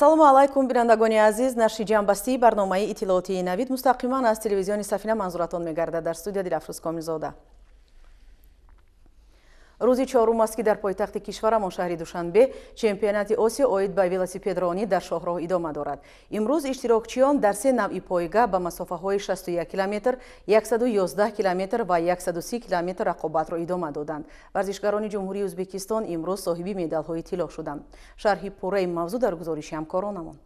Ассалому алайкум бинандагони азиз, наши ҷамъбастии барномаи иттилоотии навид мустақиман аз телевизиони Сафина манзуратон мегарда. Дар студия Дилафрӯз Комилзода. рӯзи чорум аст ки дар пойтахти кишварамон шаҳри Душанбе чемпионати Осиё оид ба велосипедронӣ дар шоҳроҳ идома дорад. Имрӯз иштирокчиён дар се навъи пойга ба масофаҳои 61 км, 111 км ва 130 км рақобатро идома доданд. Варзишгарони ҷумҳурии Ӯзбекистон имрӯз соҳиби медалҳои тилло шуданд. Шарҳи пурраи мавзӯъ дар гузориши ҳамкоронамон.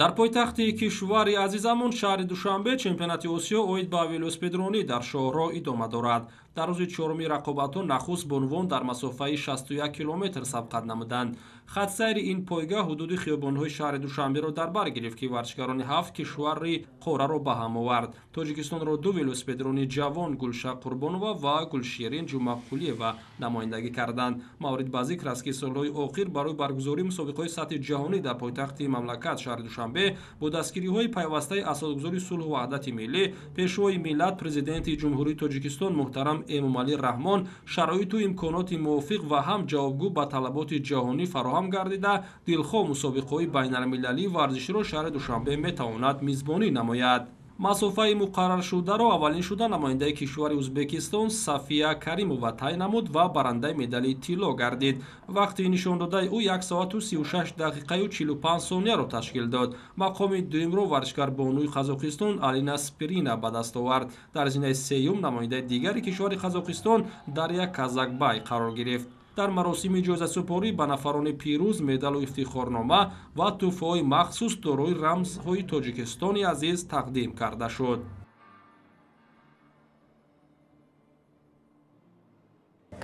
дар пойтахти кишвари азизамон шаҳри Душанбе чемпионати Осиё оид ба велосипедронӣ дар шоҳроҳ идома дорад. дар рӯзи чоруми рақобатон нахуст бонувон дар масофаи 61 км сабқат намуданд. хатсайри ин пойга ҳудуди хиёбонҳои шаҳри Душанберо дар бар гирифт ки варзишгарони 7 кишвари қораро ба ҳам овард. Тоҷикистонро ду велосипедрони ҷавон Гулшах Қурбонова ва Гулширин Ҷумаққулиева намояндагӣ карданд. маврид ба зикр аст ки солҳои охир барои баргузории мусобиқаҳои сатҳи ҷаҳонӣ дар пойтахти мамлакат шаҳри Душанбе бо дастгириҳои пайвастаи асосгузори сулҳу ваҳдати миллӣ, пешвои миллат президенти ҷумҳурии Тоҷикистон муҳтарам Эмомалӣ Раҳмон шароиту имконоти мувофиқ ва ҳам ҷавобгӯ ба талаботи ҷаҳонӣ фароҳам гардида, дилхоҳ мусобиқаҳои байналмилалии варзиширо шаҳри Душанбе метавонад мизбонӣ намояд. масофаи муқарраршударо аввалин шуда намояндаи кишвари Ӯзбекистон Сафия Каримова тай намуд ва барандаи медали тилло гардид. вақти нишондодаи ӯ 1 соату 36 дақиқаю 45 сонияро ташкил дод. мақоми дуюмро варзишгарбонуи Қазоқистон Алина Спирина ба даст овард. дар зинаи сеюм намояндаи дигари кишвари Қазоқистон Дарья Казакбай қарор гирифт. дар маросими ҷоизасупорӣ ба нафарони пирӯз медалу ифтихорнома ва тӯҳфаҳои махсус дорои рамзҳои Тоҷикистони азиз тақдим карда шуд.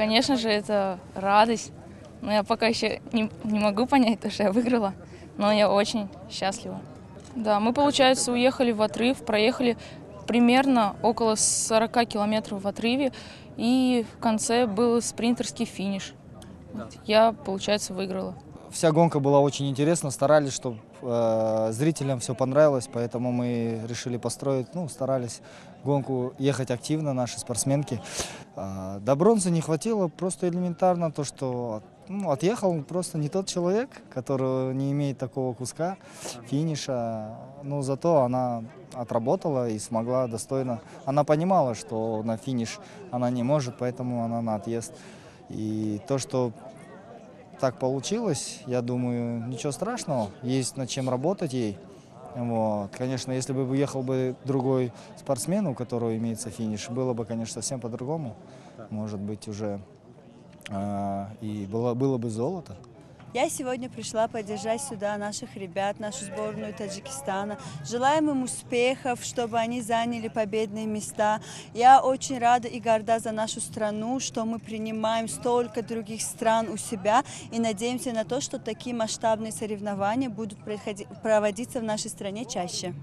Конечно же, это радость, но я пока еще не могу понять то, что я выиграла, но я очень счастлива. Да, мы, получается, уехали в отрыв, проехали примерно около 40 километров в отрыве, и в конце был спринтерский финиш. Я, получается, выиграла. Вся гонка была очень интересна, старались, чтобы зрителям все понравилось, поэтому мы решили построить, старались гонку ехать активно, наши спортсменки. До бронзы не хватило, просто элементарно то, что отъехал просто не тот человек, который не имеет такого куска финиша, но зато она отработала и смогла достойно. Она понимала, что на финиш она не может, поэтому она на отъезд. И то, что так получилось, я думаю, ничего страшного, есть над чем работать ей. Вот. Конечно, если бы уехал бы другой спортсмен, у которого имеется финиш, было бы, конечно, совсем по-другому. Может быть, уже и было бы золото. Я сегодня пришла поддержать сюда наших ребят, нашу сборную Таджикистана. Желаем им успехов, чтобы они заняли победные места. Я очень рада и горда за нашу страну, что мы принимаем столько других стран у себя и надеемся на то, что такие масштабные соревнования будут проводиться в нашей стране чаще.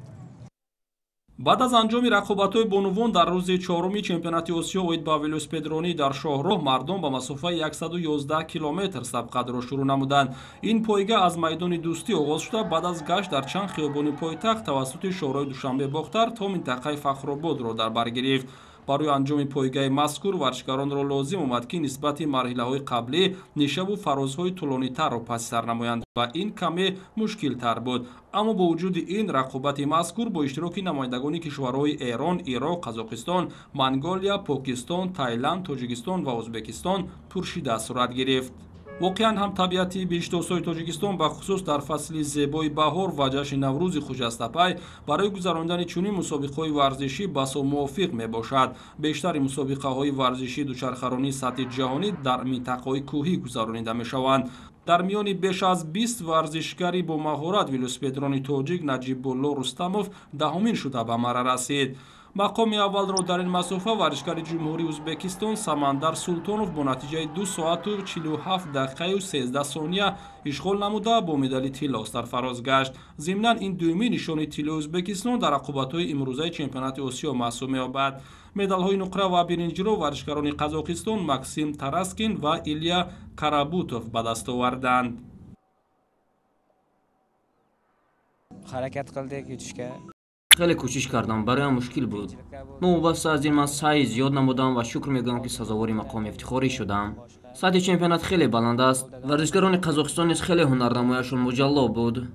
баъд аз анҷоми рақобатҳои бонувон дар рӯзи чоруми чемпионати Осиё оид ба велосипедронӣ дар шоҳроҳ мардон ба масофаи 111 км сабқатро шурӯъ намуданд. ин пойга аз майдони Дӯстӣ оғоз шуда баъд аз гашт дар чанд хиёбони пойтахт тавассути шоҳроҳи Душанбе бохтар то минтақаи Фахрободро дар бар гирифт. барои анҷоми пойгаи мазкур варзишгаронро лозим омад ки нисбати марҳилаҳои қаблӣ нишабу фарозҳои тӯлонитарро паси сар намоянд ва ин каме мушкилтар буд. аммо бо вуҷуди ин рақобати мазкур бо иштироки намояндагони кишварҳои Эрон, Ироқ, Қазоқистон, Монголия, Покистон, Таиланд, Тоҷикистон ва Ӯзбекистон пуршида сурат гирифт. воқеан ҳам табиати биштосҳои Тоҷикистон ба хусус дар фасли зебои баҳор ва ҷашни Наврӯзи хуҷастапай барои гузарондани чунин мусобиқаҳои варзишӣ басо мувофиқ мебошад. бештари мусобиқаҳои варзишии дучархаронии сатҳи ҷаҳонӣ дар минтақаҳои кӯҳӣ гузаронида мешаванд. дар миёни беш аз 20 варзишгари бо маҳорат велосипедрони тоҷик Наҷибулло Рустамов даҳумин шуда ба марра расид. мақоми аввалро дар ин масофа варзишгари ҷумҳурии Ӯзбекистон Самандар Султонов бо натиҷаи 2 соату 47 дақиқаю 13 сония ишғол намуда бо медали тилло сарфароз гашт. зимнан ин дуюмин нишони тиллои Ӯзбекистон дар рақобатҳои имрӯзаи чемпионати Осиё маҳсуб меёбад. медалҳои нуқра ва биринҷиро варзишгарони Қазоқистон Максим Тараскин ва Илия Карабутов ба даст оварданд. ҳаракат қилдик ютишга. خیلی کوشش کردم، برایم مشکل بود. من وابسته از این من سعی زیاد نمودم و شکر میگم که سزاوار مقام افتخاری شدم. سطح چمپیونات خیلی بلند است. ورزشکاران قزاقستان نیز خیلی هنرنماییشون مجلل بود.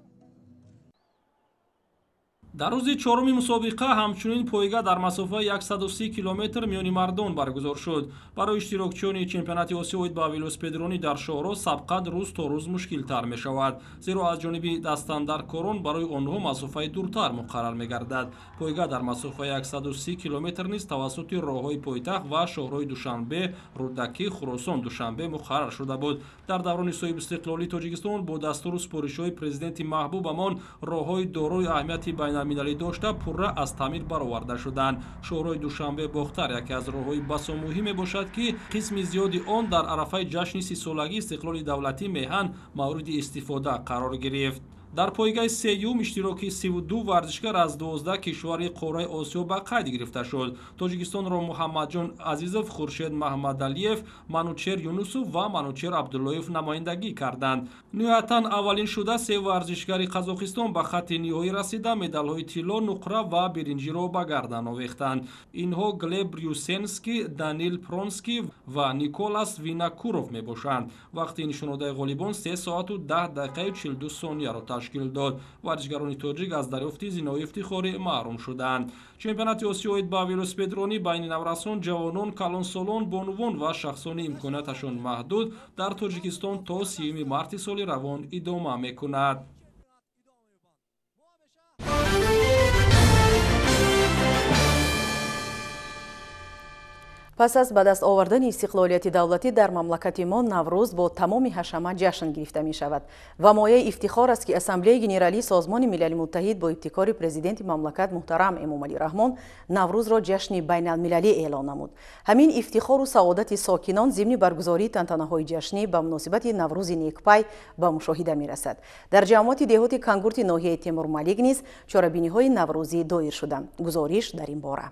дар рӯзи чоруми мусобиқа ҳамчунин пойга дар масофаи 130 километр миёни мардон баргузор шуд. барои иштирокчиёни чемпионати осиё ба велосипедронӣ дар шоҳро сабқат рӯз то рӯз мушкилтар мешавад, зеро аз ҷониби дастандаркорон барои онҳо масофаи дуртар муқаррар мегардад. пойга дар масофаи 130 километр низ тавассути роҳҳои пойтахт ва шоҳрҳои Душанбе, Рудакӣ, Хуросон, Душанбе муқаррар шуда буд. дар даврони соҳиб истиқлолии Тоҷикистон бо дастуру супоришҳои президенти маҳбубамон роҳҳои дорои аҳамияти байналмилалӣ дошта пурра аз таъмир бароварда шуданд. шоҳрои Душанбе бохтар яке аз роҳҳои басо муҳим мебошад, ки қисми зиёди он дар арафаи ҷашни сисолагии истиқлоли давлатӣ меҳан мавриди истифода қарор гирифт. дар пойгаи сеюм иштироки 32 варзишгар аз 12 кишвари қораи Осиё ба қайд гирифта шуд. Тоҷикистонро Муҳаммадҷон Азизов, Хуршед Маҳмадалиев, Манучер Юнусов ва Манучер Абдуллоев намояндагӣ карданд. ниҳоятан аввалин шуда се варзишгари Қазоқистон ба хатти ниҳоӣ расида медалҳои тилло, нуқра ва биринҷиро ба гардан овехтанд. инҳо Глеб Брюсенский, Данил Пронский ва Николас Винокуров мебошанд. вақти нишонодаи ғолибон 3 соату 10 дақиқаи 42 сонияро ташкил дод. варзишгарони тоҷик аз дарёфти зинои ифтихорӣ маҳрум шуданд. чемпионати осиё ба велосипедронӣ байни наврасон, ҷавонон, калонсолон, бонувон ва шахсони имконаташон маҳдуд дар Тоҷикистон то 30 марти соли равон идома мекунад. пас аз ба даст овардани истиқлолияти давлатӣ дар мамлакати мо Наврӯз бо тамоми ҳашама ҷашн гирифта мешавад ва мояи ифтихор аст, ки Ассамблеяи генералии Созмони Милали Муттаҳид бо ибтикори президенти мамлакат муҳтарам Эмомалӣ Раҳмон Наврӯзро ҷашни байналмилалӣ эълон намуд. ҳамин ифтихору саодати сокинон зимни баргузории тантанаҳои ҷашнӣ ба муносибати Наврӯзи некпай ба мушоҳида мерасад. дар ҷамоати деҳоти Кангурти ноҳияи Темурмалик низ чорабиниҳои наврӯзӣ доир шуданд. гузориш дар ин бора.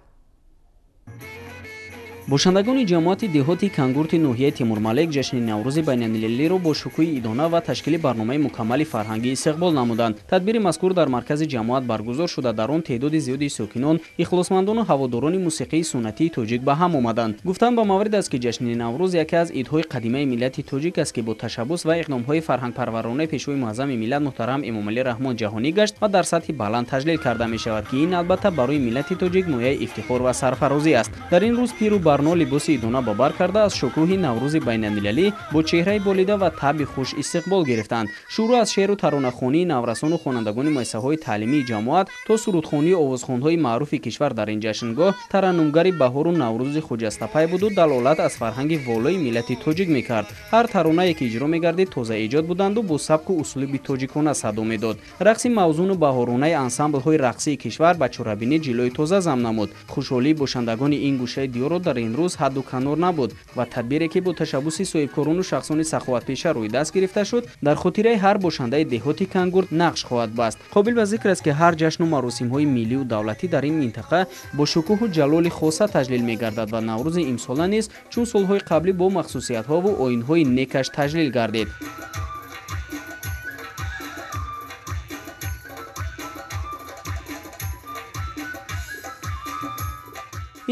бошандагони ҷамоати деҳоти Кангурти ноҳияи Темурмалик ҷашни Наврӯзи байналмилалиро бо шукӯҳи идона ва ташкили барномаи мукаммали фарҳангӣ истиқбол намуданд. тадбири мазкур дар маркази ҷамоат баргузор шуда дар он теъдоди зиёди сокинон, ихлосмандону ҳаводорони мусиқии суннатии тоҷик ба ҳам омаданд. гуфтан ба маврид аст, ки ҷашни Наврӯз яке аз идҳои қадимаи миллати тоҷик аст, ки бо ташаббус ва иқдомҳои фарҳангпарваронаи пешвои муаззами миллат муҳтарам Эмомалӣ Раҳмон ҷаҳонӣ гашт ва дар сатҳи баланд таҷлил карда мешавад, ки ин албатта барои миллати тоҷик мояи ифтихор ва сарфарозӣ аст. дар ин рӯз пиру барно либоси идона ба бар карда аз шукӯҳи Наврӯзи байналмилалӣ бо чеҳраи болида ва табъи хуш истиқбол гирифтанд. шурӯъ аз шеъру таронахонии наврасону хонандагони муассисаҳои таълимии ҷамоат то сурудхонии овозхонҳои маъруфи кишвар дар ин ҷашнгоҳ тараннумгари баҳору Наврӯзи хуҷастапай буду далолат аз фарҳанги волои миллати тоҷик мекард. ҳар таронае ки иҷро мегардид тоза эҷод буданду бо сабку услуби тоҷикона садо медод. рақси мавзуну баҳоронаи ансамблҳои рақсии кишвар ба чорабинӣ ҷилои тоза зам намуд. хушҳолии бошандагони ин гӯшаи диёрро дар ин рӯз ҳадду канор набуд ва тадбире ки бо ташаббуси соҳибкорону шахсони саховатпеша рӯй даст гирифта шуд, дар хотираи ҳар бошандаи деҳоти Кангурт нақш хоҳад баст. қобил ба зикр аст, ки ҳар ҷашну маросимҳои миллию давлатӣ дар ин минтақа бо шукӯҳу ҷалоли хоса таҷлил мегардад ва Наврӯзи имсола низ чун солҳои қаблӣ бо махсусиятҳову оинҳои некаш таҷлил гардид.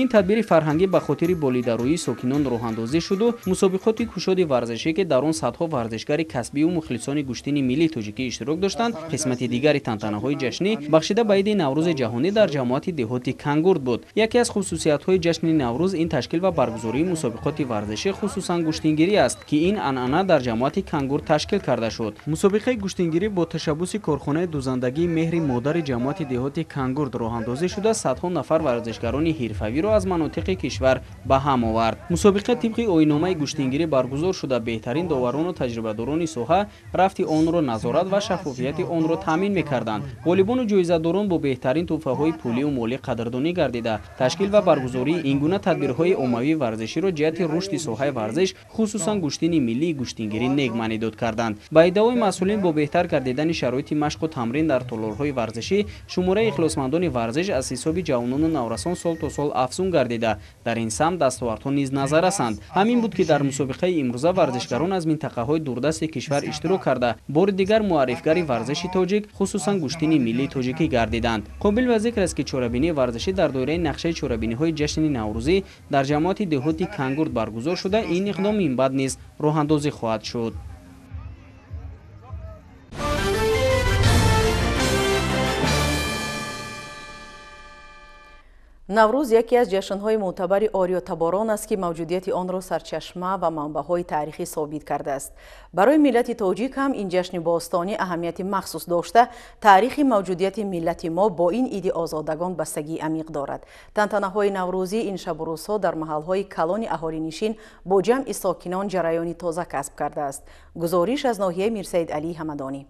ин тадбири фарҳангӣ ба хотири болидарӯии сокинон роҳандозӣ шуду мусобиқоти кушоди варзишӣ, ки дар он садҳо варзишгари касбию мухлисони гӯштини миллии тоҷикӣ иштирок доштанд, қисмати дигари тантанаҳои ҷашнӣ бахшида ба иди Наврӯзи ҷаҳонӣ дар ҷамоати деҳоти Кангурт буд. яке аз хусусиятҳои ҷашни Наврӯз ин ташкил ва баргузории мусобиқоти варзишӣ, хусусан гӯштингирӣ аст, ки ин анъана дар ҷамоати Кангурт ташкил карда шуд. мусобиқаи гӯштингирӣ бо ташаббуси корхонаи дузандагии Меҳри модари ҷамоати деҳоти Кангурт роҳандозӣ шуда садҳо нафар варзишгарони ҳирфавиро аз манотиқи кишвар ба ҳам овард. мусобиқа тибқи оинномаи гӯштингирӣ баргузор шуда беҳтарин доварону таҷрибадорони соҳа рафти онро назорат ва шаффофияти онро таъмин мекарданд. ғолибону ҷоизадорон бо беҳтарин тӯҳфаҳои пулию молӣ қадрдонӣ гардида ташкил ва баргузории ин гуна тадбирҳои оммавии варзиширо ҷиҳати рушди соҳаи варзиш, хусусан гӯштини миллии гӯштингирӣ нег маънидод карданд. ба иддаои масъулин бо беҳтар гардидани шароити машқу тамрин дар толорҳои варзишӣ шумораи ихлосмандони варзиш аз ҳисоби ҷавонону наврасон сол то сол афзуд афзун гардида дар ин самт дастовардҳо низ назаррасанд. Ҳамин буд ки дар мусобиқаи имрӯза варзишгарон аз минтақаҳои дурдасти кишвар иштирок карда бори дигар муаррифгари варзиши тоҷик хусусан гӯштини миллии тоҷикӣ гардиданд. қобил ва зикр аст ки чорабинии варзишӣ дар доираи нақшаи чорабиниҳои ҷашни наврӯзӣ дар ҷамоати деҳоти Кангурт баргузор шуда ин иқдом минбаъд низ роҳандозӣ хоҳад шуд. наврӯз яке аз ҷашнҳои мӯътабари ориётаборон аст ки мавҷудияти онро сарчашма ва манбаъҳои таърихӣ собит кардааст. барои миллати тоҷик ҳам ин ҷашни бостонӣ аҳамияти махсус дошта, таърихи мавҷудияти миллати мо бо ин иди озодагон бастагии амиқ дорад. тантанаҳои наврӯзӣ ин шабурӯзҳо дар маҳалҳои калони аҳолинишин бо ҷамъи сокинон ҷараёни тоза касб кардааст. гузориш аз ноҳияи Мирсаид Алии Ҳамадонӣ.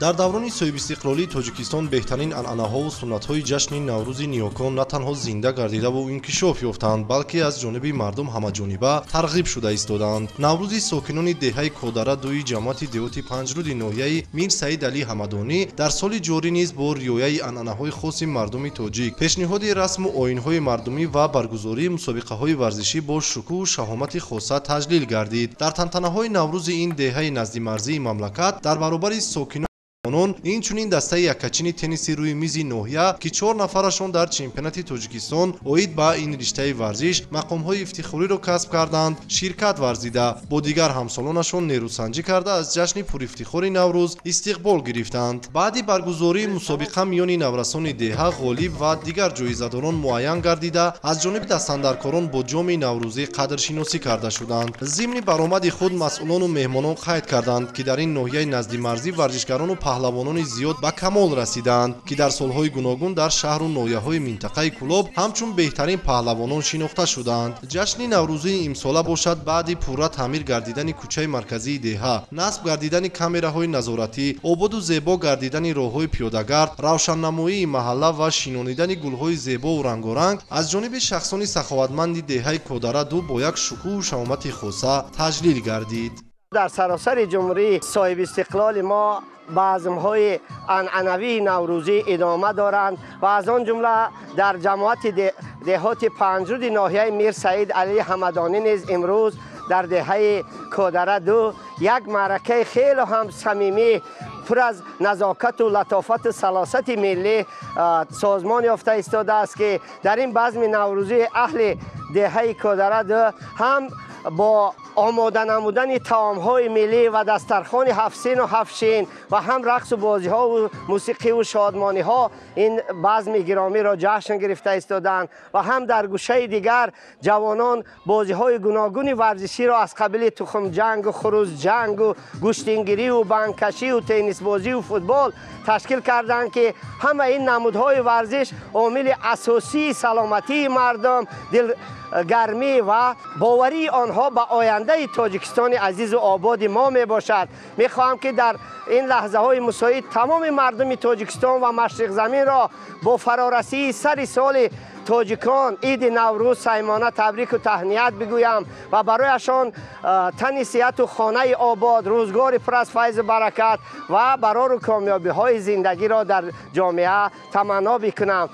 дар даврони соҳиби истиқлолии тоҷикистон беҳтарин анъанаҳову суннатҳои ҷашни наврӯзи ниёкон на танҳо зинда гардидаву инкишоф ёфтанд, балки аз ҷониби мардум ҳамаҷониба тарғиб шуда истоданд. наврӯзи сокинони деҳаи Кодара дуи ҷамоати деҳоти Панҷруди ноҳияи Мир Саид Али Ҳамадонӣ дар соли ҷорӣ низ бо риояи анъанаҳои хоси мардуми тоҷик, пешниҳоди расму оинҳои мардумӣ ва баргузории мусобиқаҳои варзишӣ бо шукӯҳу шаҳомати хоса таҷлил гардид. дар тантанаҳои наврӯзи ин деҳаи назди марзии мамлакат дар баробари сокинон инчунин дастаи яккачини тенниси рӯи мизи ноҳия ки 4 нафарашон дар чемпионати Тоҷикистон оид ба ин риштаи варзиш мақомҳои ифтихориро касб карданд, ширкат варзида, бо дигар ҳамсолонашон нерӯсанҷӣ карда аз ҷашни пурифтихори Наврӯз истиқбол гирифтанд. баъди баргузории мусобиқа миёни наврасони деҳа ғолиб ва дигар ҷоизадорон муайян гардида аз ҷониби дастандаркорон бо ҷоми наврӯзӣ қадршиносӣ карда шуданд. зимни баромади худ масъулону меҳмонон қайд карданд ки дар ин ноҳияи назди марзӣ варзишгарону паҳлавонони зиёд ба камол расиданд ки дар солҳои гуногун дар шаҳру ноҳияҳои минтақаи Кулоб ҳамчун беҳтарин паҳлавонон шинохта шуданд. ҷашни наврӯзии имсола бошад баъди пурра таъмир гардидани кӯчаи марказии деҳа, насб гардидани камераҳои назоратӣ, ободу зебо гардидани роҳҳои пиёдагард, равшаннамоии маҳалла ва шинонидани гулҳои зебову рангоранг аз ҷониби шахсони саховатманди деҳаи Кодара ду бо як шукӯҳу шаҳомати хоса таҷлил гардид. дар саросари ҷумҳурии соҳиби истиқлоли мо базмҳои анъанавии наврӯзӣ идома доранд ва аз он ҷумла дар ҷамоати деҳоти Панҷруди ноҳияи Мир Саид Али Ҳамадонӣ низ имрӯз дар деҳаи Кодара ду як маъракаи хеле ҳам самимӣ пур аз назокату латофату салосати миллӣ созмон ёфта истодааст ки дар ин базми наврӯзии аҳли деҳаи Кодара ду ҳам бо омода намудани таомҳои миллӣ ва дастархони ҳафсину ҳафшин ва ҳам рақсу бозиҳову мусиқиву шодмониҳо ин базми гиромиро ҷашн гирифта истоданд ва ҳам дар гӯшаи дигар ҷавонон бозиҳои гуногуни варзиширо аз қабили тухмҷангу хурӯзҷангу гӯштингирию банккашию теннисбозию футбол ташкил карданд ки ҳама ин намудҳои варзиш омили асосии саломатии мардум гармӣ ва боварии онҳо ба ояндаи Тоҷикистони азизу ободи мо мебошад. мехоҳам ки дар ин лаҳзаҳои мусоид тамоми мардуми Тоҷикистон ва Машриқзаминро бо фарорасии сари соли тоҷикон иди наврӯз саймона табрику таҳният бигӯям ва барояшон тани сиҳату хонаи обод, рӯзгори пур аз файзу баракат ва барору комёбиҳои зиндагиро дар ҷомеа таманно бикунам.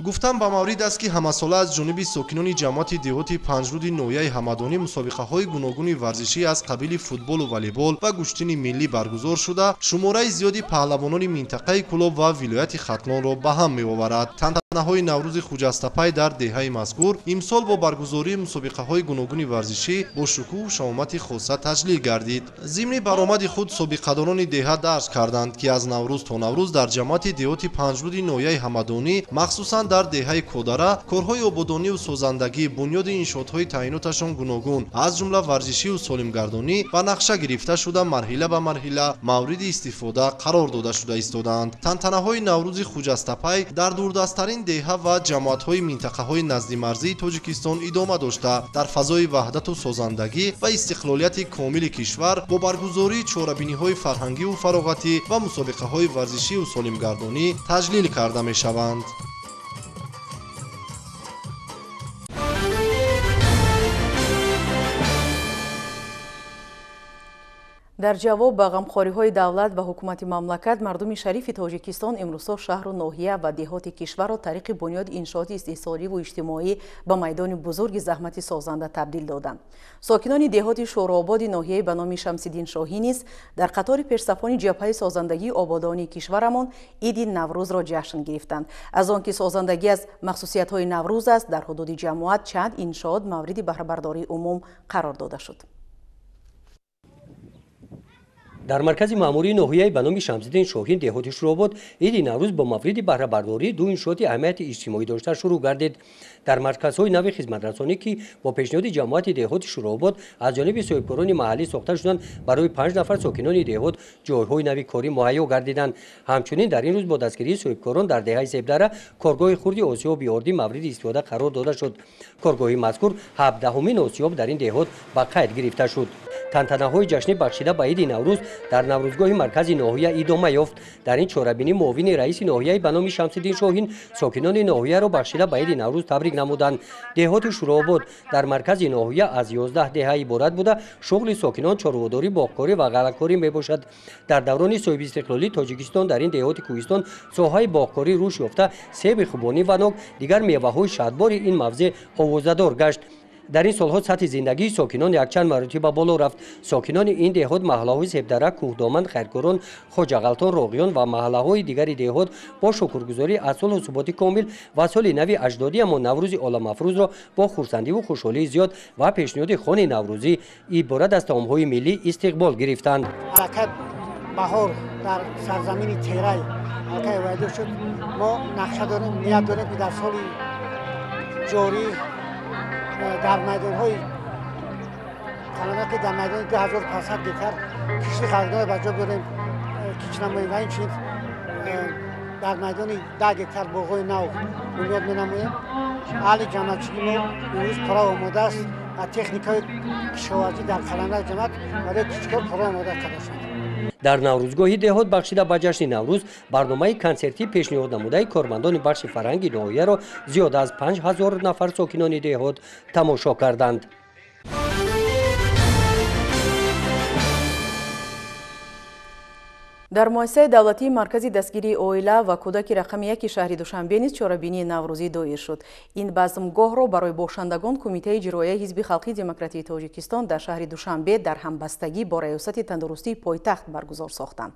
гуфтам ба маврид аст ки ҳамасола аз ҷониби сокинони ҷамоати деҳоти Панҷруди ноҳияи Ҳамадонӣ мусобиқаҳои гуногуни варзишӣ аз қабили футболу волейбол ва гӯштини миллӣ баргузор шуда шумораи зиёди паҳлавонони минтақаи Кулоб ва вилояти Хатлонро ба ҳам меоварад. тантанаҳои наврӯзи хуҷастапай дар деҳаи мазкур имсол бо баргузории мусобиқаҳои гуногуни варзишӣ бо шукӯҳу шаҳомати хоса таҷлил гардид. зимни баромади худ собиқадорони деҳа дарс карданд ки аз наврӯз то наврӯз дар ҷамоати деҳоти Панҷруди ноҳияи Ҳамадонӣ махсусан дар деҳаи Кодара корҳои ободониву созандагӣ бунёди иншоотҳои таъиноташон гуногун аз ҷумла варзишиву солимгардонӣ ба нақша гирифта шуда марҳила ба марҳила мавриди истифода қарор дода шуда истоданд. тантанаҳои наврӯзи хуҷастапай дар дурдасттарин деҳа ва ҷамоатҳои минтақаҳои назди марзии Тоҷикистон идома дошта дар фазои ваҳдату созандагӣ ва истиқлолияти комили кишвар бо баргузории чорабиниҳои фарҳангиву фароғатӣ ва мусобиқаҳои варзишиву солимгардонӣ таҷлил карда мешаванд. дар ҷавоб ба ғамхориҳои давлат ва ҳукумати мамлакат мардуми шарифи тоҷикистон имрӯзҳо шаҳру ноҳия ва деҳоти кишварро тариқи бунёди иншооти истиҳсоливу иҷтимоӣ ба майдони бузурги заҳмати созанда табдил доданд. сокинони деҳоти шӯроободи ноҳияи ба номи Шамсиддин Шоҳӣ низ дар қатори пешсафони ҷабҳаи созандагии ободонии кишварамон иди Наврӯзро ҷашн гирифтанд. аз он ки созандагӣ аз махсусиятҳои Наврӯз аст, дар ҳудуди ҷамоат чанд иншоот мавриди баҳрабардории умум қарор дода шуд. дар маркази маъмурии ноҳияи ба номи Шамсиддин Шоҳин деҳоти Шӯробод иди Наврӯз бо мавриди баҳрабардорӣ ду иншооти аҳамияти иҷтимоӣ дошта шурӯъ гардид. дар марказҳои нави хизматрасонӣ ки бо пешниҳоди ҷамоати деҳоти Шӯробод аз ҷониби соҳибкорони маҳаллӣ сохта шуданд, барои 5 нафар сокинони деҳот ҷойҳои нави корӣ муҳайё гардиданд. ҳамчунин дар ин рӯз бо дастгирии соҳибкорон дар деҳаи Себдара коргоҳи хурди осиёби ордӣ мавриди истифода қарор дода шуд. коргоҳи мазкур 17-умин осиёб дар ин деҳот ба қайд гирифта шуд. тантанаҳои ҷашнӣ бахшида ба иди Наврӯз дар наврӯзгоҳи маркази ноҳия идома ёфт. дар ин чорабинӣ муовини раиси ноҳияи ба номи Шамсиддин Шоҳин сокинони ноҳияро бахшида ба иди Наврӯз табрик намуданд. деҳоти Шӯрообод дар маркази ноҳия аз 11 деҳа иборат буда шуғли сокинон чорводорӣ, боғкорӣ ва ғалакорӣ мебошад. дар даврони соҳибистиқлолии Тоҷикистон дар ин деҳоти кӯҳистон соҳаи боғкорӣ рушд ёфта, себи хубонӣ ва нок дигар меваҳои шадбори ин мавзеъ овозадор гашт. дар ин солҳо сатҳи зиндагии сокинон якчанд маротиба боло рафт. сокинони ин деҳот маҳаллаҳои Себдара, Кӯҳдоман, Хайркорон, Хоҷағалтон, Роғиён ва маҳаллаҳои дигари деҳот бо шукргузорӣ аз солҳу суботи комил ва соли нави аҷдодиамон Наврӯзи оламафрӯзро бо хурсандиву хушҳолии зиёд ва пешниҳоди хони наврӯзӣ иборат аз таомҳои миллӣ истиқбол гирифтанд. ҳаракат баҳор дар сарзамини Терай ҳаракат вайдо шуд. мо нақша дорем, ният дорем ки дар соли ҷорӣ дар майдонҳои дар майдони 2500 гектар кишти қарздои ба ҷо биёрем, кич намоем ва инчунин дар майдони 10 гектар боғҳои нав бунёд менамоем. аҳли ҷамъиятчигӣ мо имрӯз пурра омода аст ва техникаи кишоварҷӣ дар қаландаи ҷамъият барои кишкор пурра омода карда шуд. дар наврӯзгоҳи деҳот бахшида ба ҷашни Наврӯз барномаи консертӣ пешниҳод намудаи кормандони бахши фарҳанги ноҳияро зиёда аз 5000 нафар сокинони деҳот тамошо карданд. дар муассисаи давлатии маркази дастгирии оила ва кӯдаки рақами 1 шаҳри Душанбе низ чорабинии Наврӯзӣ доир шуд. ин базмгоҳро барои бошандагон Кумитаи иҷроияи Ҳизби Халқии Демократии Тоҷикистон дар шаҳри Душанбе дар ҳамбастагӣ бо раёсати тандурустии пойтахт баргузор сохтанд.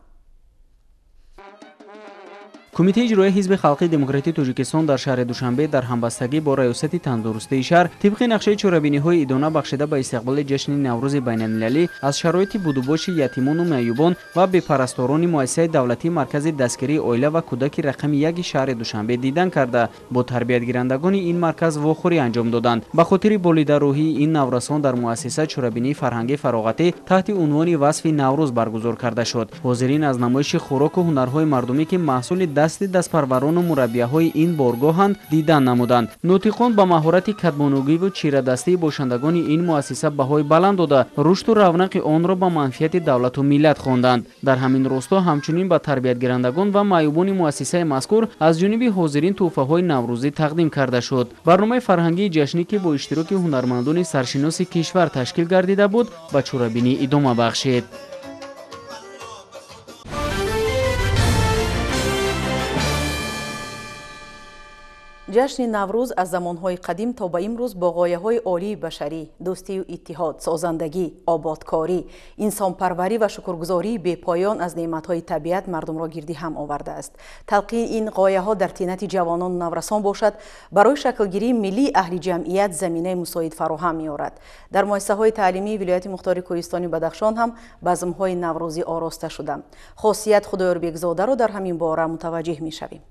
кумитаи иҷроияи ҳизби халқии демократии тоҷикистон дар шаҳри Душанбе дар ҳамбастагӣ бо раёсати тандурустии шаҳр тибқи нақшаи чорабиниҳои идона бахшида ба истиқболи ҷашни Наврӯзи байналмилалӣ аз шароити будубоши ятимону меъюбон ва бепарасторони муассисаи давлатии маркази дастгирии оила ва кӯдаки рақами 1 шаҳри Душанбе дидан карда бо тарбиятгирандагони ин марказ вохӯрӣ анҷом доданд. ба хотири болидарӯҳии ин наврасон дар муассиса чорабинии фарҳангии фароғатӣ таҳти унвони васфи Наврӯз баргузор карда шуд. ҳозирин аз намоиши хӯроку ҳунарҳои мардумӣ ки маҳсули дасти дастпарварону мураббияҳои ин боргоҳанд дидан намуданд. нутиқон ба маҳорати катбонугиву чирадастии бошандагони ин муассиса баҳои баланд дода рушду равнақи онро ба манфиати давлату миллат хонданд. дар ҳамин росто ҳамчунин ба тарбиятгирандагон ва маъюбони муассисаи мазкур аз ҷониби ҳозирин тӯҳфаҳои наврӯзӣ тақдим карда шуд. барномаи фарҳангии ҷашнӣ ки бо иштироки ҳунармандони саршиноси кишвар ташкил гардида буд ба чорабинӣ идома бахшид. ҷашни Наврӯз аз замонҳои қадим то ба имрӯз бо ғояҳои олии башарӣ, дӯстию иттиҳод, созандагӣ, ободкорӣ, инсонпарварӣ ва шукргузории бепоён аз неъматҳои табиат мардумро гирди ҳам овардааст. талқини ин ғояҳо дар тинати ҷавонону наврасон бошад, барои шаклгирии миллии аҳли ҷамъият заминаи мусоид фароҳам меорад. дар муассисаҳои таълимии вилояти мухтори Кӯҳистони Бадахшон ҳам базмҳои наврӯзӣ ороста шуданд. хосият Худоёрбекзодаро дар ҳамин бора мутаваҷҷеҳ мешавем.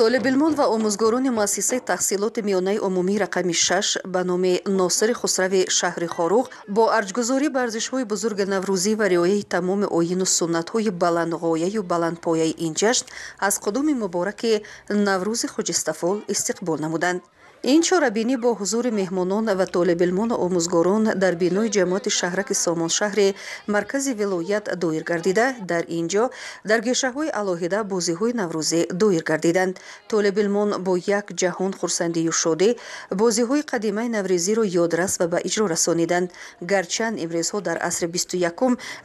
طالب‌العلمان و آموزگاران مؤسسه تحصیلات میانه عمومی رقم 6 به نام ناصر خسروی شهر خاروق با ارجگذاری به ارزش‌های بزرگ نوروزی و رعایت تمام آیین و سنت‌های بلندغایه و بلندپایه این جشن از قدوم مبارک نوروز خجستفال استقبال نمودند. این چاره‌بینی با حضور مهمانان و طالب‌علمان و آموزگاران در بینای جماعت شهرک سامانشهر مرکز ولایت دایر گردیده، در اینجا در گشه‌های علاهیده بازی‌های نوروزی دایر گردیدند. طالب‌علمان با یک جهان خرسندی و شادی بازی‌های قدیمی نوروزی را یادرس و به اجرا رسانیدند. گرچند امروزها در عصر 21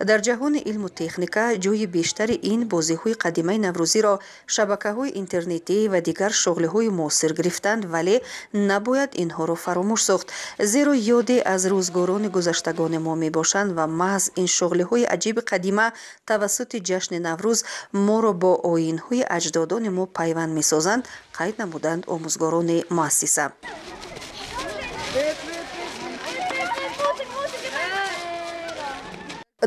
در جهان علم و تکنیک جای بیشتر این بازی‌های قدیمی نوروزی را شبکه‌های اینترنتی و دیگر شغل‌های معاصر گرفتند، ولی نباید اینها را فراموش ساخت، زیرا یادی از روزگاران گذشتگان ما می باشند و محض این شغل‌های عجیب قدیمه توسط جشن نوروز ما را با آیین‌های اجدادان ما پیوند می سازند، قید نمودند آموزگاران مؤسسه.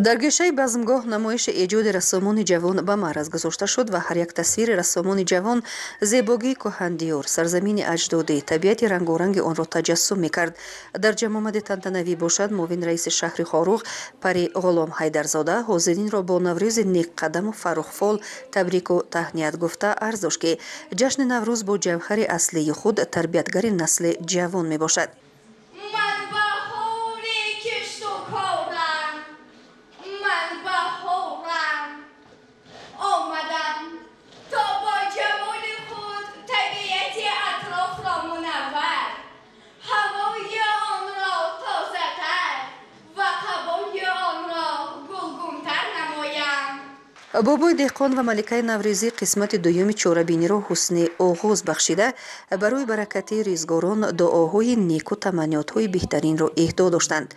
در گوشه بزمگاه نمایش ایجاد رسامان جوان به معرض گذاشته شد و هر یک تصویر رسامان جوان زیبایی کهندیار، سرزمین اجدادی، طبیعت رنگارنگ آن را تجسم می‌کرد. در جمع آمد تنتنوی باشد معاون رئیس شهر خاروغ پری غلام حیدرزاده حاضرین را با نوروز نیک قدم و فراخ‌فال تبریک و تهنیت گفته عرض داشت که جشن نوروز با جوهر اصلی خود تربیتگر نسل جوان میباشد. بابای دهقان و ملکه نوروزی قسمت دوم چاره‌بینی را حسن آغاز بخشیده برای برکت ریزگاران دعاهای نیک و تمنیات‌های بهترین را اهدا داشتند.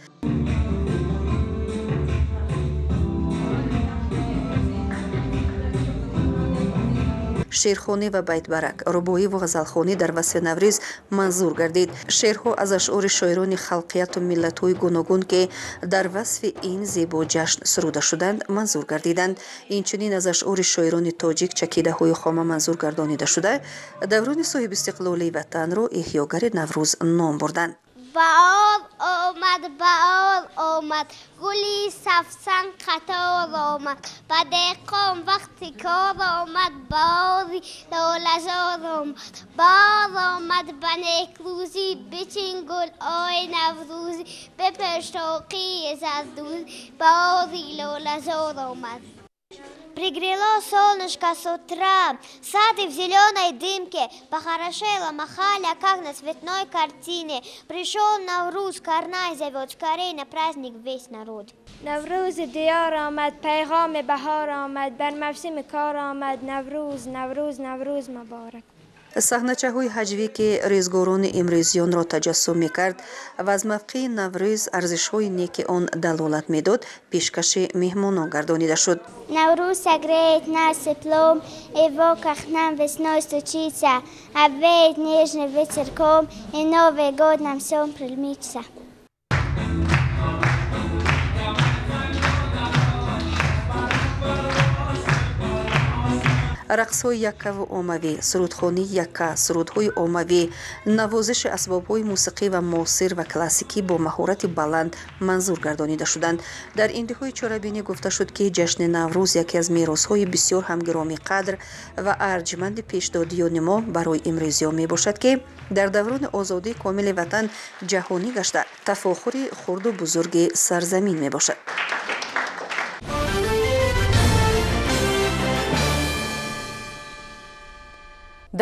شعرخوانی و بیت برک، رباعی و غزلخوانی در وصف نوروز منظور گردید. شعرها از اشعار شاعران خلقیت و ملت‌های گوناگون که در وصف این زیبا جشن سروده شدند منظور گردیدند. اینچنین از اشعار شاعران تاجیک چکیده‌های خامه منظور گردانیده شده، دوران صاحب استقلالی وطن را احیاگر نوروز نام بردند. بهار آمد گلی سفسن قطار آمد به دهقان وقتی کار آمد باری لاله‌زار آمد بار آمد به نیکروزی بچین گل آی نوروزی بپر شوقی زردوزی باری لاله‌زار آمад. Пригрело солнышко с утра, сады в зеленой дымке, похорошело, махали, как на цветной картине. Пришел Навруз, Карнай зовет, скорей на праздник весь народ. نوروز دیار آمد، پیغام بهار آمد، بر موسم کار آمد، نوروز نوروز نوروز مبارک. صحنه‌چه‌های هجوی که ریزگاران امروزیان را تجسم می‌کرد و از موقع نوروز ارزش‌های نیک آن دلالت می‌داد، پیشکش مهمانان گردانیده شد. Navruz согреет нас теплом, его как нам весной стучится, обвеет нежным ветерком, и Новый год нам всем прильмится. رقص‌های یکه و عاموی، سرودخوانی یکه، سرودهای عاموی، نوازش اسباب‌های موسیقی و معاصر و کلاسیکی با مهارت بلند منظور گردانیده شدند. در انتهای چاره‌بینی گفته شد که جشن نوروز یکی از میراث‌های بسیار هم گرامی قدر و ارجمند پیشدادیان ما برای امروزیان میباشد که در دوران آزادی کامل وطن جهانی گشته تفاخر خرد و بزرگ سرزمین میباشد.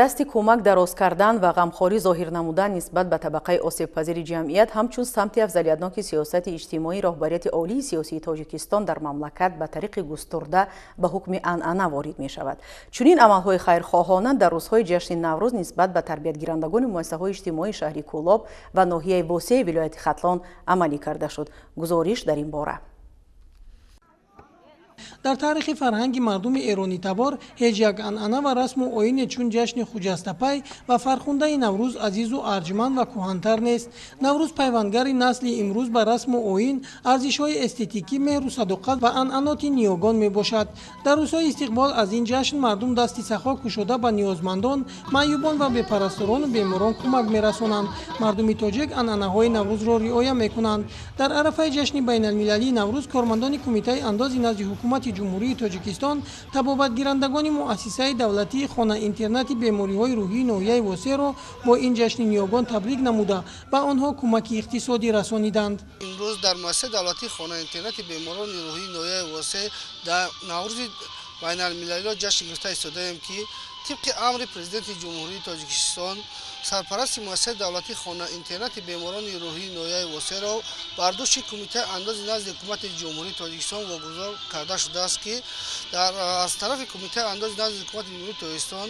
дасти кӯмак дароз кардан ва ғамхорӣ зоҳир намудан нисбат ба табақаи осебпазири ҷамъият ҳамчун самти афзалиятноки сиёсати иҷтимоӣ роҳбарияти олии сиёсии тоҷикистон дар мамлакат ба тариқи густурда ба ҳукми анъана ворид мешавад. чунин амалҳои хайрхоҳона дар рӯзҳои ҷашни наврӯз нисбат ба тарбиятгирандагони муассисаҳои иҷтимоии шаҳри Кӯлоб ва ноҳияи восеи вилояти Хатлон амалӣ карда шуд. гузориш дар ин бора. در تاریخ فرهنگ مردم ایرانی تبار هیچ یک انعنه و رسم و آیین چون جشن خجستپی و فرخنده نوروز عزیز و ارجمند و کهن‌تر نیست. نوروز پیوندگر نسل امروز به رسم و آیین، ارزش‌های استتیکی، مهر و صداقت و انعنات نیاگان میباشد. در روزهای استقبال از این جشن مردم دستی سخا گشوده به نیازمندان، معیوبان و بی‌پرستاران و بیماران کمک میرسانند. مردم تاجیک انعنه‌های نوروز را رعایت میکنند. در عرفه جشن بین‌المللی نوروز کارمندان کمیته انداز نزد حکومت ҷумҳурии тоҷикистон табобатгирандагони муассисаи давлатии хона интернати бемориҳои рӯҳии ноҳияи восеъро бо ин ҷашни ниёгон табрик намуда ба онҳо кӯмаки иқтисодӣ расониданд. имрӯз дар муассисаи давлатии хона интернати беморони рӯҳии ноҳияи восеъ дар наврӯзи байналмилалиро ҷашн гирифта истодаем ки тибқи амри президенти ҷумҳурии тоҷикистон сарпарасти муассисаи давлатии хона интернати беморони рӯҳии ноҳияи восеъро бардошти кумитаи андози назди ҳукумати ҷумҳурии тоҷикистон вогузор карда шудааст ки аз тарафи кумитаи андози назди ҳукумати ҷумҳурии тоҷикистон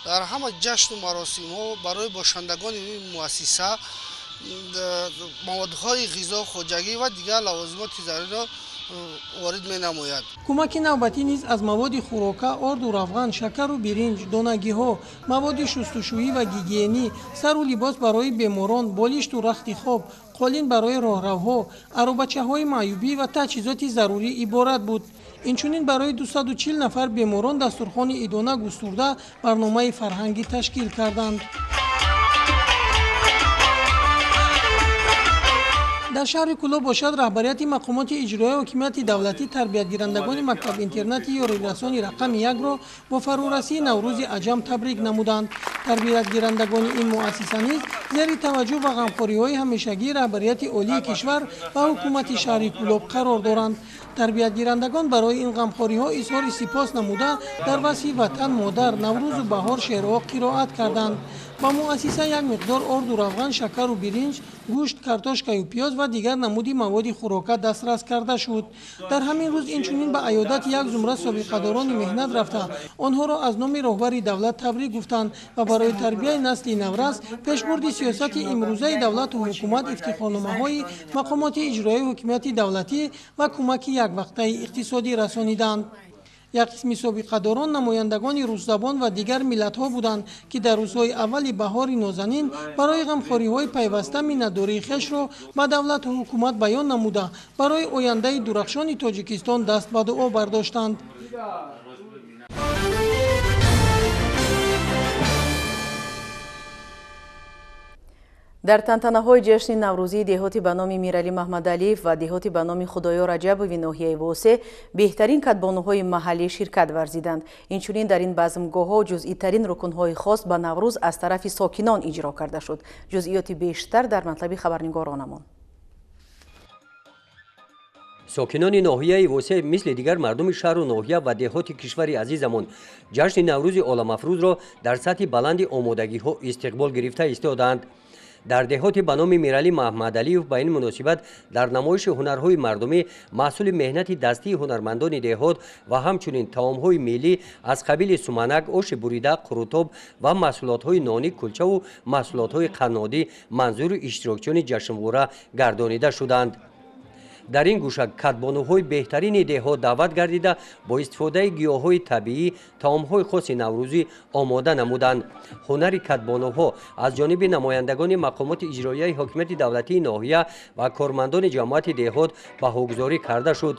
дар ҳама ҷашну маросимҳо барои бошандагони ин муассиса маводҳои ғизо хоҷагӣ ва дигар лавозимоти заруриро ворид менамояд. кӯмаки навбатӣ низ аз маводи хӯрока, орду равған, шакару биринҷ, донагиҳо, маводи шустушӯӣ ва гигиенӣ, сару либос барои беморон, болишту рахти хоб, қолин барои роҳравҳо, аробачаҳои маъюбӣ ва таҷҳизоти зарурӣ иборат буд. инчунин барои 240 нафар беморон дастурхони идона густурда барномаи фарҳангӣ ташкил карданд. дар шаҳри Кӯло бошад раҳбарияти мақомоти иҷроии ҳокимияти давлатӣ тарбиятгирандагони мактаб интернати ёрирасони рақами 1-ро бо фарурасии Наврӯзи аҷам табрик намуданд. Тарбиятгирандагони ин муассиса низ зери таваҷҷӯҳ ва ғамхориҳои ҳамешагии раҳбарияти олии кишвар ва ҳукумати шаҳри Кӯлоб қарор доранд. тарбиятгирандагон барои ин ғамхориҳо изҳори сипос намуда дар васфи ватан модар, Наврӯзу баҳор шеърҳо қироат карданд. ба муассиса як миқдор орду равған, шакару биринҷ, гӯшт, картошкаю пиёз ва дигар намуди маводи хӯрока дастрас карда шуд. дар ҳамин рӯз инчунин ба аёдати як зумра собиқадорони меҳнат рафта онҳоро аз номи роҳбари давлат табрик гуфтанд ва барои тарбияи насли наврас пешбурди сиёсати имрӯзаи давлату ҳукумат ифтихорномаҳои мақомоти иҷроии ҳокимияти давлатӣ ва кӯмаки яквақтаи иқтисодӣ расониданд. як қисми собиқадорон намояндагони рӯззабон ва дигар миллатҳо буданд ки дар рӯзҳои аввали баҳори нозанин барои ғамхориҳои пайваста миннатдории хешро ба давлату ҳукумат баён намуда барои ояндаи дурахшони тоҷикистон даст ба дуо бардоштанд. дар тантанаҳои ҷашни наврӯзии деҳоти ба номи Миралӣ Маҳмадалиев ва деҳоти ба номи Худоё Раҷабови ноҳияи Восеъ беҳтарин катбонуҳои маҳаллӣ ширкат варзиданд. инчунин дар ин базмгоҳҳо ҷузъитарин рукунҳои хос ба Наврӯз аз тарафи сокинон иҷро карда шуд. ҷузъиёти бештар дар матлаби хабарнигоронамон. сокинони ноҳияи восеъ мисли дигар мардуми шаҳру ноҳия ва деҳоти кишвари азизамон ҷашни Наврӯзи оламафрӯзро дар сатҳи баланди омодагиҳо истиқбол гирифта истоданд. дар деҳоти ба номи Миралӣ Маҳмадалиев ба ин муносибат дар намоиши ҳунарҳои мардумӣ маҳсули меҳнати дастии ҳунармандони деҳот ва ҳамчунин таомҳои миллӣ аз қабили суманак, оши бурида, қурутоб ва маҳсулотҳои нонӣ, кулчаву маҳсулотҳои қаннодӣ манзури иштирокчиёни ҷашнвора гардонида шуданд. дар ин гӯша катбонуҳои беҳтарини деҳот даъват гардида бо истифодаи гиёҳҳои табиӣ таомҳои хоси наврӯзӣ омода намуданд. ҳунари катбонуҳо аз ҷониби намояндагони мақомоти иҷроияи ҳокимияти давлатии ноҳия ва кормандони ҷамоати деҳот баҳогузорӣ карда шуд.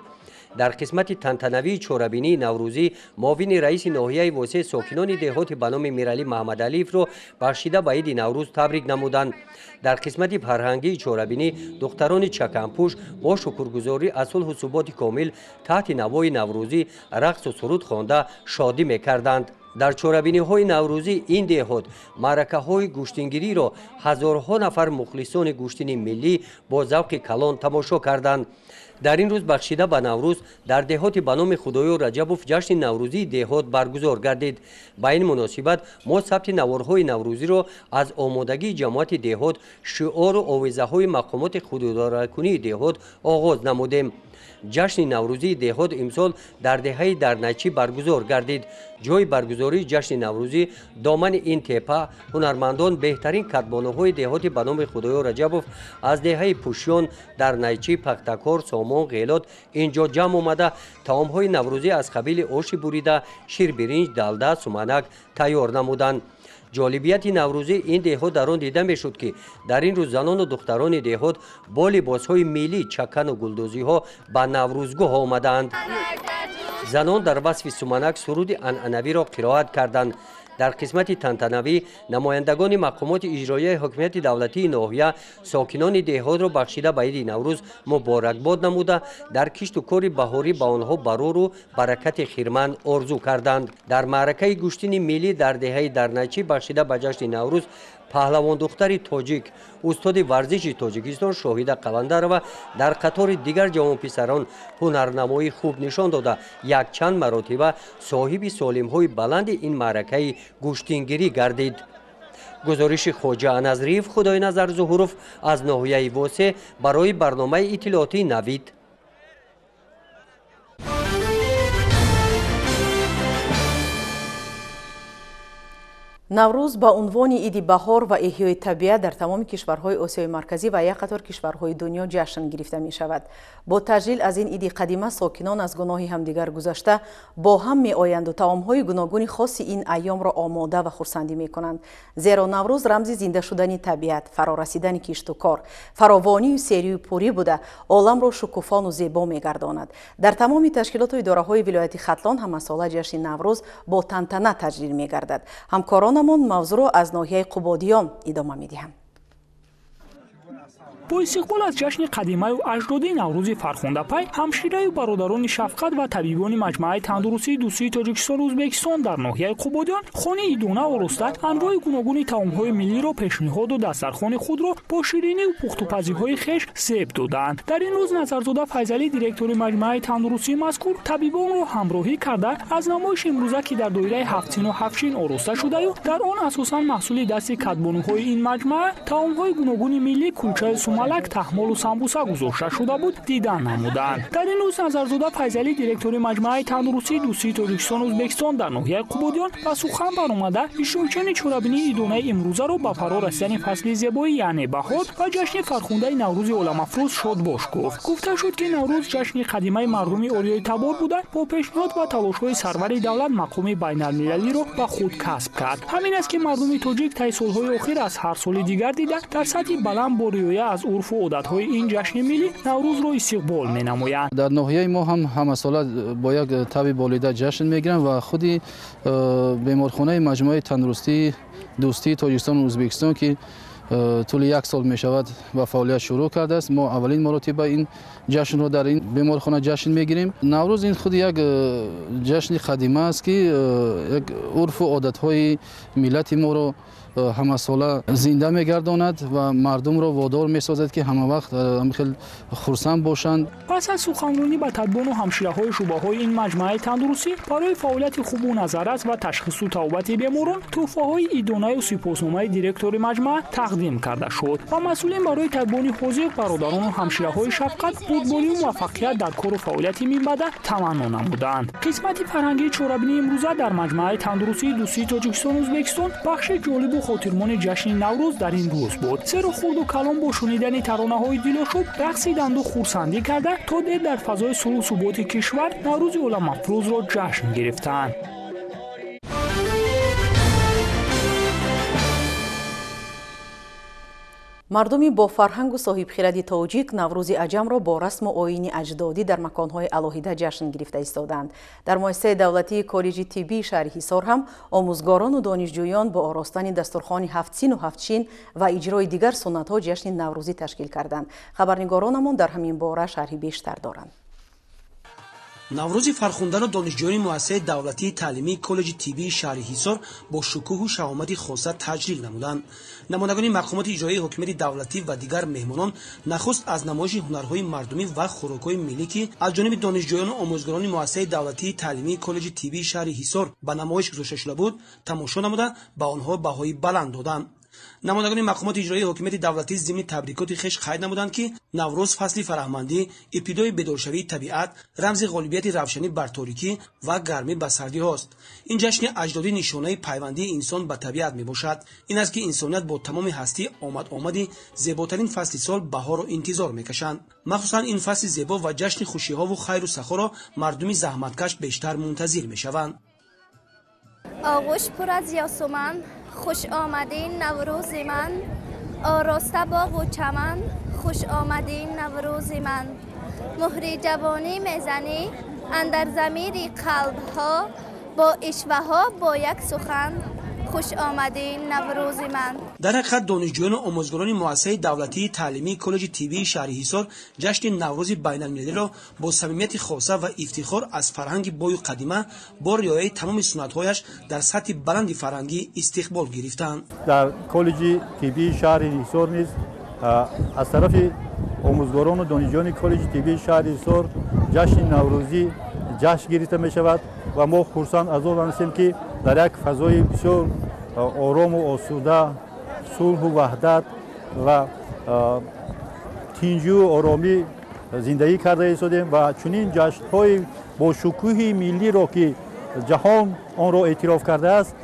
дар қисмати тантанавии чорабинии наврӯзӣ муовини раиси ноҳияи восеъ сокинони деҳоти ба номи Миралӣ Маҳмадалиевро бахшида ба иди Наврӯз табрик намуданд. дар қисмати фарҳангии чорабинӣ духтарони чаканпӯш бо шукргузорӣ аз сулҳу суботи комил таҳти навои наврӯзӣ рақсу суруд хонда шодӣ мекарданд. дар чорабиниҳои наврӯзӣ ин деҳот маъракаҳои гӯштингириро ҳазорҳо нафар мухлисони гӯштини миллӣ бо завқи калон тамошо карданд. дар ин рӯз бахшида ба Наврӯз дар деҳоти ба номи Худоё Раҷабов ҷашни наврӯзии деҳот баргузор гардид. ба ин муносибат мо сабти наворҳои наврӯзиро аз омодагии ҷамоати деҳот, шиору овезаҳои мақомоти худодоракунии деҳот оғоз намудем. ҷашни наврӯзии деҳот имсол дар деҳаи Дарнайчӣ баргузор гардид. ҷои баргузории ҷашни наврӯзӣ домани ин теппа ҳунармандон беҳтарин катбонуҳои деҳоти ба номи Худоё Раҷабов аз деҳаи Пӯшён, Дарнайчӣ, Пахтакор, Сомон, Ғелот инҷо ҷамъ омада таомҳои наврӯзӣ аз қабили оши бурида, ширбиринҷ, далда, суманак тайёр намуданд. ҷолибияти наврӯзӣ ин деҳот дар он дида мешуд ки дар ин рӯз занону духтарони деҳот бо либосҳои миллӣ, чакану гулдузиҳо ба наврӯзгоҳ омадаанд. занон дар васфи суманак суруди анъанавиро қироат карданд. در قسمت تنتنوی نمایندگان مقامات اجرایی حاکمیت دولتی ناحیه ساکنان دهات را بخشیده به عید نوروز مبارکباد نموده در کشت و کار بهاری به آنها برور و برکت خیرمند آرزو کردند. در معرکه گوشتین ملی در دهه درنچی بخشیده به جشن نوروز پهلوان دختر تاجیک استاد ورزش تاجیکستان شاهد قونده و در قطار دیگر جوان پسران هنرنمایی خوب نشان داده یک چند مراتبه صاحب سالم های بلند این معرکه گوشتینگیری گردید. گزارش خواجه انزریف خدای نظر ظهوروف از ناحیه واسه برای برنامه اطلاعاتی نوید. наврӯз ба унвони иди баҳор ва эҳёи табиат дар тамоми кишварҳои осиёи марказӣ ва як қатор кишварҳои дунё ҷашн гирифта мешавад. бо таҷлил аз ин иди қадима сокинон аз гуноҳи ҳамдигар гузашта бо ҳам меоянду таомҳои гуногуни хоси ин айёмро омода ва хурсандӣ мекунанд. зеро наврӯз рамзи зинда шудани табиат, фарорасидани кишту кор, фаровонию серию пурӣ буда оламро шукуфону зебо мегардонад. дар тамоми ташкилоту идораҳои вилояти хатлон ҳамасола ҷашни наврӯз бо тантана таҷлил мегардад. ҳамкорон мавзӯъро аз ноҳияи қубодиён идома медиҳам. бо истиқбол аз ҷашни қадимаю аҷдодии наврӯзи фархондапай ҳамшираю бародарони шафқат ва табибони маҷмӯаи тандурустии дӯстии тоҷикистону ӯзбекистон дар ноҳияи қубодиён хонаи идона ороста анвои гуногуни таомҳои миллиро пешниҳоду дастархони худро бо ширинию пухтупазиҳои хеш зеб доданд. дар ин рӯз назарзода файзалӣ директори маҷмӯаи тандурустии мазкур табибонро ҳамроҳӣ карда аз намоиши имрӯза ки дар доираи ҳафтсину ҳафтчин ороста шудаю дар он асосан маҳсули дасти кадбонуҳои ин маҷмӯа таомҳои гуногуни миллӣ кулчаю сумалак таҳмолу самбуса гузошта шуда буд дидан намуданд. дар ин рӯз назарзода файзалӣ директори маҷмӯаи тандурустии дӯстии тоҷикистону ӯзбекистон дар ноҳияи қубодиён ба сухан баромада ишторчиёни чорабинии идонаи имрӯзаро ба фаро расидани фасли зебоӣ яъне баҳор ва ҷашни фархундаи наврӯзи оламафрӯз шодбош гуфт. гуфта шуд ки наврӯз ҷашни қадимаи мардуми ориёи табор буда бо пешниҳод ва талошҳои сарвари давлат мақоми байналмилалиро ба худ касб кард. ҳамин аст ки мардуми тоҷик таи солҳои охир аз ҳар соли дигар дида дар сатҳи баланд бо риоя аз урфу одатҳои ин ҷашни миллӣ наврӯзро истиқбол менамоянд. дар ноҳияи мо ҳам ҳамасола бо як таби болида ҷашн мегиранд ва худи беморхонаи маҷмӯаи тандурустии дӯстии тоҷикистону ӯзбекистон ки тӯли як сол мешавад ба фаъолият шурӯъ кардааст. мо аввалин маротиба ин ҷашнро дар ин беморхона ҷашн мегирем. наврӯз ин худи як ҷашни қадима аст ки як урфу одатҳои миллати моро ҳамасола зинда мегардонад ва мардумро водор месозад ки ҳамавақт хел хурсанд бошанд. пас аз суханронӣ ба тадбону ҳамшираҳои шӯъбаҳои ин маҷмӯаи тандурустӣ барои фаъолияти хубу назаррас ва ташхису тавобати беморон тӯҳфаҳои идонаю сипосномаи директори маҷмӯа тақдим карда шуд ва масъулин барои тадбони ҳозир бародарону ҳамшираҳои шафқат бурдборию муваффақият дар кору фаъолияти минбаъда таманно намуданд. қисмати фарҳангии чорабинии имрӯза дар маҷмӯаи тандурустии дӯстии тоҷикистону ӯзбекистон бахши ҷолибу хотирмони ҷашни наврӯз дар ин рӯз буд. зеро хурду калон бо шунидани таронаҳои дилошӯб рақсиданду хурсандӣ карда то дер дар фазои сулҳу суботи кишвар наврӯзи оламафрӯзро ҷашн гирифтанд. мардуми бо фарҳангу соҳибхиради тоҷик наврӯзи аҷамро бо расму оини аҷдодӣ дар маконҳои алоҳида ҷашн гирифта истоданд. дар муассисаи давлатии коллеҷи тиббии шаҳри ҳисор ҳам омӯзгорону донишҷӯён бо оростани дастурхони ҳафтсину ҳафтчин ва иҷрои дигар суннатҳо ҷашни наврӯзӣ ташкил карданд. хабарнигаронамон дар ҳамин бора шарҳи бештар доранд. наврӯзи фархундаро донишҷӯёни муассисаи давлатии таълимии коллеҷи тиббии шаҳри ҳисор бо шукӯҳу шаҳомати хоса таҷлил намуданд. намоядагони мақомоти иҷроии ҳокимияти давлатӣ ва дигар меҳмонон нахуст аз намоиши ҳунарҳои мардумӣ ва хӯрокҳои миллӣ ки аз ҷониби донишҷӯёну омӯзгорони муассисаи давлатии таълимии коллеҷи тиббии шаҳри ҳисор ба намоиш гузошта шуда буд тамошо намуда ба онҳо баҳои баланд доданд. намоядагони мақомоти иҷроии ҳокимияти давлатӣ зимни табрикоти хеш қайд намуданд ки наврӯз фасли фароҳмандӣ, ибтидои бедоршавии табиат, рамзи ғолибияти равшанӣ бар торикӣ ва гармӣ ба сардиҳост. ин ҷашни аҷдодӣ нишонаи пайвандии инсон ба табиат мебошад. ин аст ки инсоният бо тамоми ҳастӣ омади зеботарин фасли сол баҳорро интизор мекашанд. махсусан ин фасли зебо ва ҷашни хушиҳову хайру сахоро мардуми заҳматкаш бештар мунтазир мешаванд. آغوش پر از یاسمن خوش آمدین نوروز من آراسته باغ و چمن خوش آمدین نوروز من مهری جوانی میزنی اندر ضمیر قلب ها با اشوه ها با یک سخن خوش آمدین نوروز من. در حقیقت دانشجویان و آموزگاران مؤسسه دولتی تعلیمی کالج طبی شهر حصار جشن نوروز بین‌المللی را با صمیمیت خاصه و افتخار از فرهنگ بای و قدیمه با رعایت تمام سنت‌هایش در سطح بلند فرهنگی استقبال گرفتند. در کالج طبی شهر حصار نیز از طرف آموزگاران و دانشجویان کالج طبی شهر حصار جشن نوروزی جشن گرفته می شود و ما خرسند از آن هستیم که در یک فضای بسیار آرام و آسوده، صلح و وحدت و تینجو و آرامی زندگی کرده ایستادیم و چنین جشن‌های با شکوه ملی را که جهان آن را اعتراف کرده است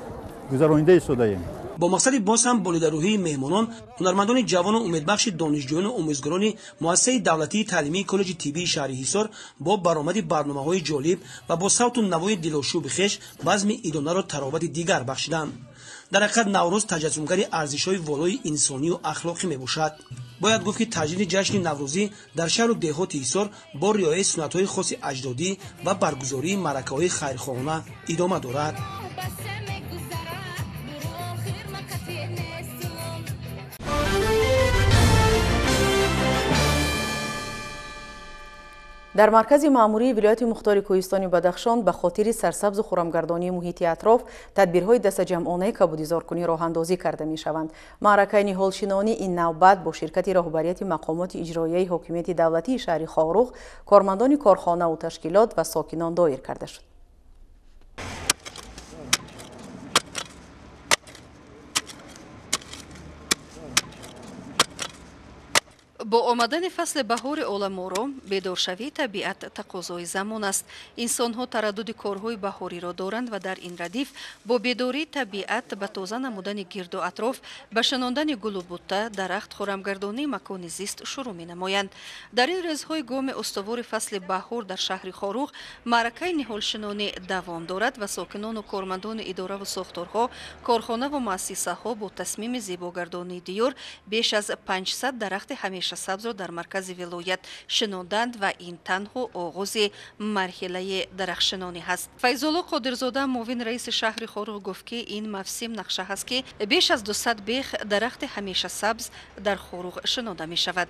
گذرانیده ایستادیم. با مقصد باز هم بالای روحی مهمانان، هنرمندان جوان و امیدبخش دانشجویان و آموزگاران مؤسسه دولتی تعلیمی کالج طبی شهر حصار با برآمد برنامه‌های جالب و با صوت و نوای دلاشوب خویش بزم ایدانه را تراوت دیگر بخشیدند. در حقیقت نوروز تجسمگر ارزش‌های والای انسانی و اخلاقی میباشد. باید گفت که تجلیل جشن نوروزی در شهر و دهات حصار با رعایت سنت‌های خاص اجدادی و برگزاری معرکه‌های خیرخواهانه ادامه دارد. در مرکز مأموری ولایت مختار کوهستان بدخشان به خاطر سرسبز و خرمگردانی محیط اطراف تدبیرهای دست جمعانه کبودیزارکنی راه اندازی کرده می شوند. معرکه نهالشینانی این نوبت با شرکت راهبریت مقامات اجرایی حاکمیت دولتی شهر خاروغ، کارمندان کارخانه و تشکیلات و ساکنان دایر کرده شد. با آمدن فصل بهار عالم‌آرا بیدارشوی طبیعت تقاضای زمان است. انسان‌ها تردد کارهای بهاری را دارند و در این ردیف با بیداری طبیعت به تازه نمودن گرد و اطراف به شناندن گل و بوته، درخت، خرمگردانی مکان زیست شروع می‌نمایند. در این روزهای گام استوار فصل بهار در شهر خاروغ معرکه نهالشینانی دوام دارد و ساکنان و کارمندان اداره و ساختارها، کارخانه و مؤسسه‌ها با تصمیم زیباگردانی دیار بیش از 500 درخت همیشه سبز را در مرکز ولایت شناندند و این تنها آغاز مرحله درخشنانی هست. فیض‌الله قادرزاده معاون رئیس شهر خاروغ گفت که این موسم نقشه است که بیش از 200 بیخ درخت همیشه سبز در خاروغ شناده می شود.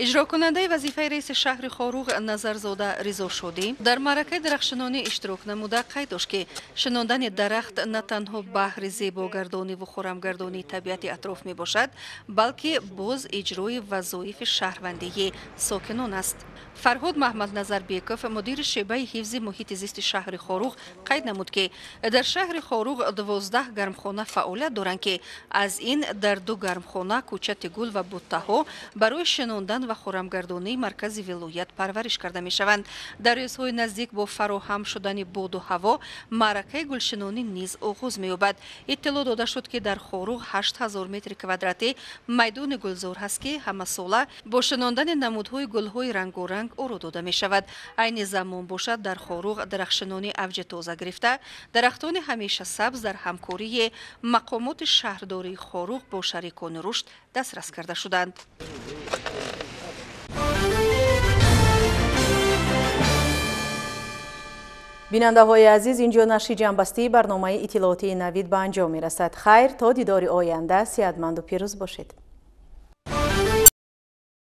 اجرا کننده وظیفه رئیس شهر خاروغ نظرزاده رضا شادی در معرکه درخشنانی اشتراک نموده قید داشت که شناندن درخت نه تنها بهر زیباگردانی و خرمگردانی طبیعت اطراف می باشد، بلکه باز اجرای وظایف شهروندی ساکنان است. فرهاد محمد نظر بیکف مدیر شعبه حفظ محیط زیست شهر خاروغ قید نمود که در شهر خاروغ 12 گرمخانه فعالیت دارند که از این در 2 گرمخانه کوچت گل و بوته‌ها برای شناندن و خرمگردانی مرکز ولایت پرورش کرده می شوند. در روزهای نزدیک با فراهم شدن باد و هوا معرکه گلشنانی نیز آغاز می یابد. اطلاع داده شد که در خاروغ 8000 متر کوادراتی میدان گلزار هست که همه ساله با شناندن نمودهای گلهای رنگارنگ آرا داده می شود. عین زمان باشد در خاروغ درخشنانی اوج تازه گرفته، درختان همیشه سبز در همکاری مقامات شهرداری خاروغ با شریکان رشد دسترس کرده شدند. بیننده های عزیز، اینجا نشر جنبسته برنامه اطلاعاتی نوید به انجام می رسد. خیر تا دیدار آینده، صحتمند و پیروز باشید.